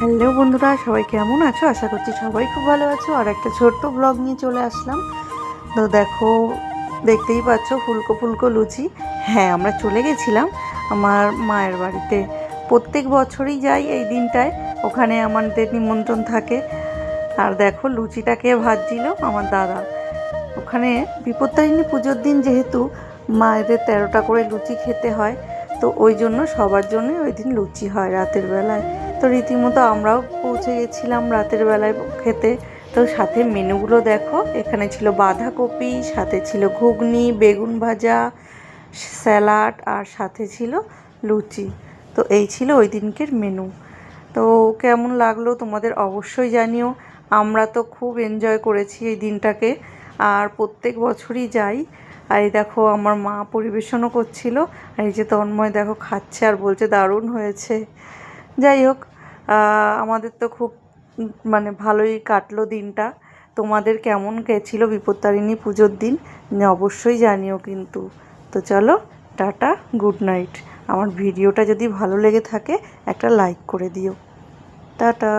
Hello বন্ধুরা, সবাই কেমন আছো? আশা করছি সবাই খুব ভালো আছো। আর একটা ছোট্ট ব্লগ নিয়ে চলে আসলাম। তো দেখো, দেখতেই পাচ্ছ ফুলকো ফুলকো লুচি। হ্যাঁ, আমরা চলে গেছিলাম আমার মায়ের বাড়িতে। প্রত্যেক বছরই যাই এই দিনটায়, ওখানে আমাদের নিমন্ত্রণ থাকে। আর দেখো লুচিটাকে ভাজছিল আমার দাদা। ওখানে বিপত্তারিণী পুজোর দিন যেহেতু মায়েদের 13টা করে লুচি খেতে হয়, তো ওই জন্য সবার জন্যই ওই দিন লুচি হয় রাতের বেলায়। তো রীতিমতো আমরাও পৌঁছে গেছিলাম রাতের বেলায় খেতে। তো সাথে মেনুগুলো দেখো, এখানে ছিল বাঁধাকপি, সাথে ছিল ঘুগনি, বেগুন ভাজা, স্যালাড, আর সাথে ছিল লুচি। তো এই ছিল ওই দিনকের মেনু। তো কেমন লাগলো তোমাদের অবশ্যই জানিও। আমরা তো খুব এনজয় করেছি এই দিনটাকে, আর প্রত্যেক বছরই যাই। আর এই দেখো আমার মা পরিবেশনও করছিল, আর এই যে তন্ময় দেখো খাচ্ছে আর বলছে দারুণ হয়েছে। যাই হোক, আমাদের তো খুব মানে ভালোই কাটলো দিনটা। তোমাদের কেমন গেছিলো বিপত্তারিণী পুজোর দিন অবশ্যই জানিও কিন্তু। তো চলো, টাটা, গুড নাইট। আমার ভিডিওটা যদি ভালো লেগে থাকে একটা লাইক করে দিও। টাটা।